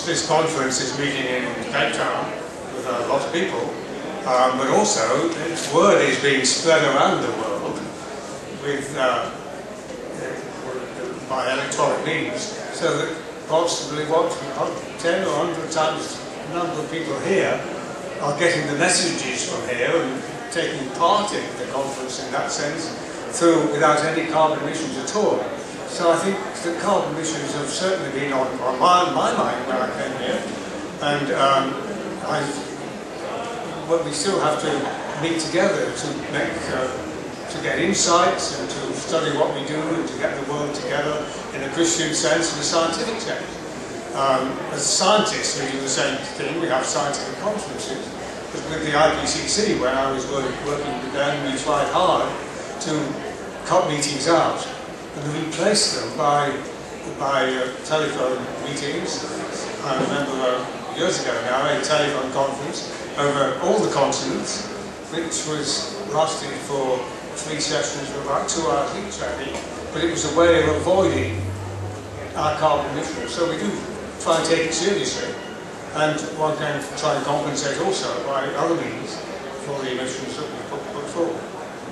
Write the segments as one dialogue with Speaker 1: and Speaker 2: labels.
Speaker 1: this conference is meeting in Cape Town with a lot of people, but also its word is being spread around the world with by electronic means, so that possibly 10 or 100 times the number of people here are getting the messages from here and taking part in the conference in that sense, without any carbon emissions at all. So I think the carbon emissions have certainly been on my mind when I came here, and but we still have to meet together to get insights and to study what we do and to get the world together in a Christian sense and a scientific sense. As scientists, we do the same thing. We have scientific conferences. But with the IPCC, when I was working with them, we tried hard to cut meetings out and replace them by telephone meetings. I remember years ago now a telephone conference over all the continents, which was lasted for 3 sessions of about 2 hours each, I think. But it was a way of avoiding our carbon emissions. So we do try and take it seriously, and one can try and compensate also by other means for the emissions that we put forward.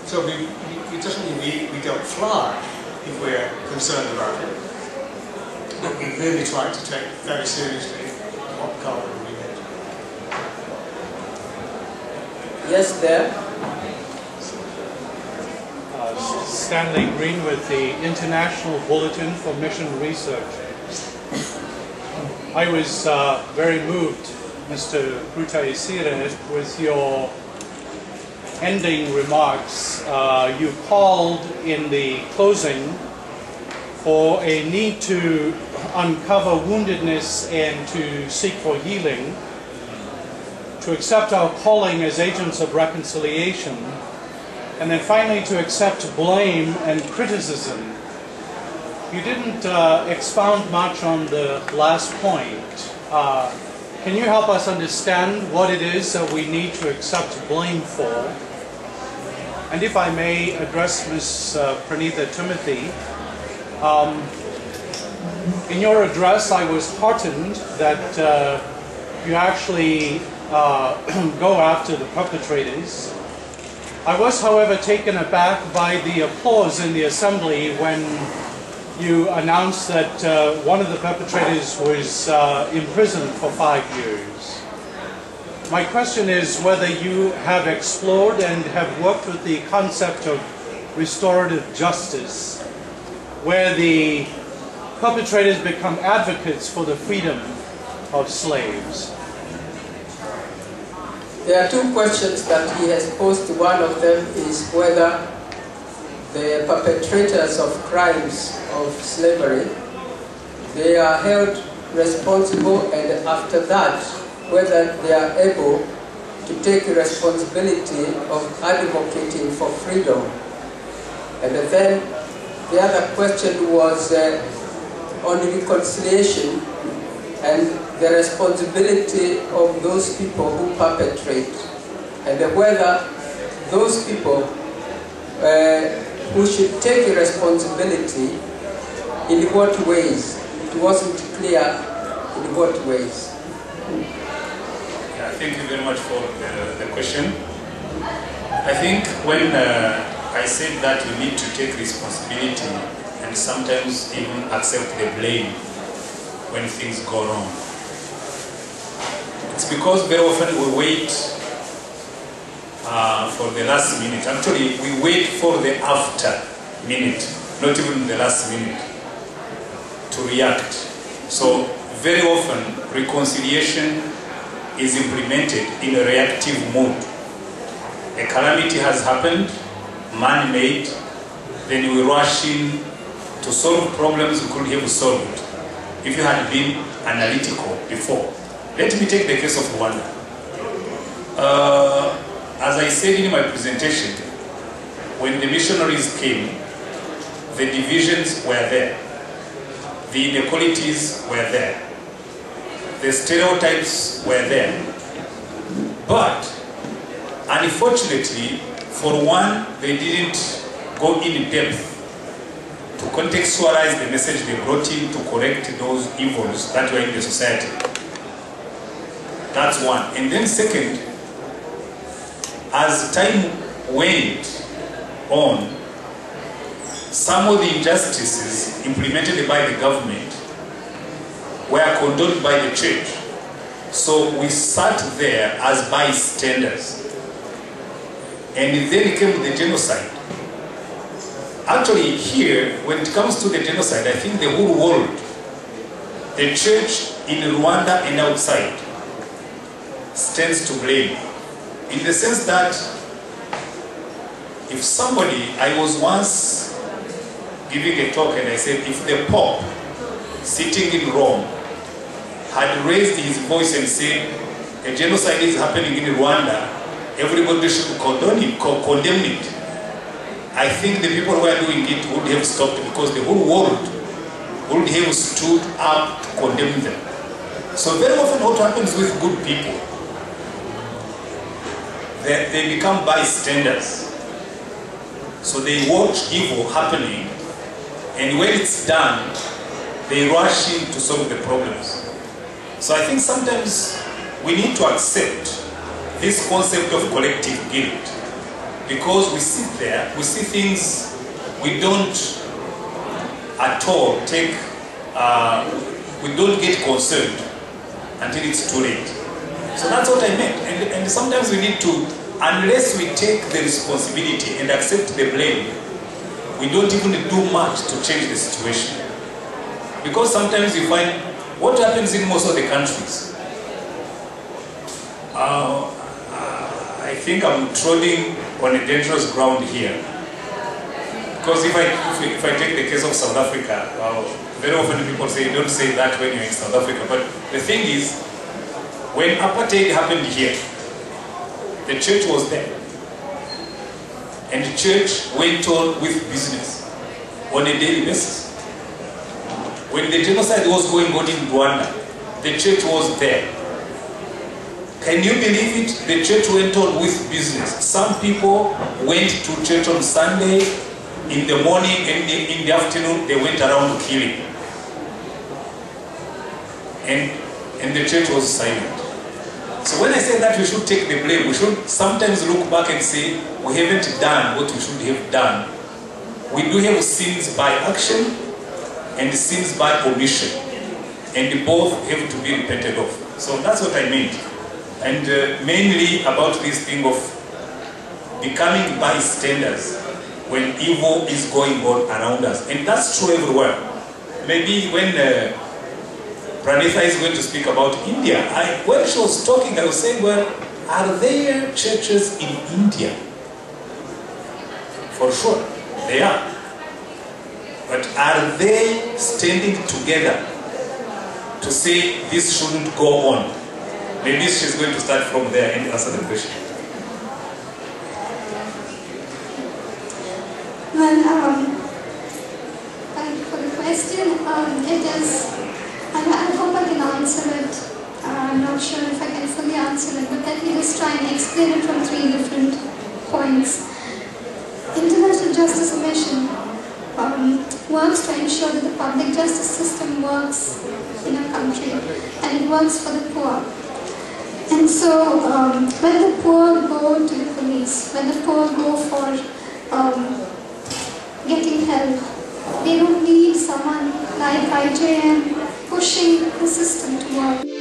Speaker 1: So it doesn't mean we don't fly if we're concerned about it, but we really try to take very seriously what carbon we emit.
Speaker 2: Yes, there.
Speaker 3: Stanley Green with the International Bulletin for Mission Research. I was very moved, Mr. Rutayisire, with your ending remarks. You called in the closing for a need to uncover woundedness and to seek for healing, to accept our calling as agents of reconciliation, and then finally to accept blame and criticism. You didn't expound much on the last point. Can you help us understand what it is that we need to accept blame for? And if I may address Ms. Pranitha Timothy, in your address I was heartened that you actually go after the perpetrators. I was, however, taken aback by the applause in the assembly when you announced that one of the perpetrators was imprisoned for 5 years. My question is whether you have explored and have worked with the concept of restorative justice, where the perpetrators become advocates for the freedom of slaves.
Speaker 2: There are 2 questions that he has posed. One of them is whether the perpetrators of crimes of slavery, they are held responsible, and after that, whether they are able to take responsibility of advocating for freedom. And then the other question was on reconciliation and the responsibility of those people who perpetrate, and whether those people who should take responsibility, in what ways. It wasn't clear in what ways.
Speaker 4: Yeah, thank you very much for the question. I think when I said that you need to take responsibility and sometimes even accept the blame when things go wrong, it's because very often we wait for the last minute. Actually, we wait for the after minute, not even the last minute, to react. So very often reconciliation is implemented in a reactive mode. A calamity has happened, man-made, then we rush in to solve problems we couldn't have solved if you had been analytical before. Let me take the case of Rwanda. As I said in my presentation, when the missionaries came, the divisions were there, the inequalities were there, the stereotypes were there. But unfortunately, for one, they didn't go in depth to contextualize the message they brought in to correct those evils that were in the society. That's one. And then second, as time went on, some of the injustices implemented by the government were condoned by the church. So we sat there as bystanders. And then came the genocide. Actually here, when it comes to the genocide, I think the whole world, the church in Rwanda and outside, stands to blame. In the sense that if somebody, I was once giving a talk and I said, if the Pope sitting in Rome had raised his voice and said, a genocide is happening in Rwanda, everybody should condemn it, I think the people who are doing it would have stopped, because the whole world would have stood up to condemn them. So very often what happens with good people, they become bystanders. So they watch evil happening, and when it's done, they rush in to solve the problems. So I think sometimes we need to accept this concept of collective guilt, because we sit there, we see things we don't at all take, we don't get concerned until it's too late. So that's what I meant. And sometimes we need to, unless we take the responsibility and accept the blame, we don't even do much to change the situation. Because sometimes you find what happens in most of the countries. I think I'm treading on a dangerous ground here. Because if I take the case of South Africa, very often people say, don't say that when you're in South Africa. But the thing is, when apartheid happened here, the church was there. And the church went on with business on a daily basis. When the genocide was going on in Rwanda, the church was there. Can you believe it? The church went on with business. Some people went to church on Sunday, in the morning and in the afternoon, they went around killing. And the church was silent. So when I say that we should take the blame, we should sometimes look back and say, we haven't done what we should have done. We do have sins by action and sins by omission. And both have to be repented of. So that's what I meant. And mainly about this thing of becoming bystanders when evil is going on around us. And that's true everywhere. Maybe when Pranitha is going to speak about India, when she was talking, I was saying, well, are there churches in India? For sure, they are. But are they standing together to say this shouldn't go on? Maybe she's going to start from there and answer the question.
Speaker 5: Well, thank you for the question. It is, I hope I can answer it. I'm not sure if I can fully answer it, but let me just try and explain it from 3 different points. International Justice Mission works to ensure that the public justice system works in a country, and it works for the poor. And so, when the poor go to the police, when the poor go for getting help, they don't need someone like IJM pushing the system to work.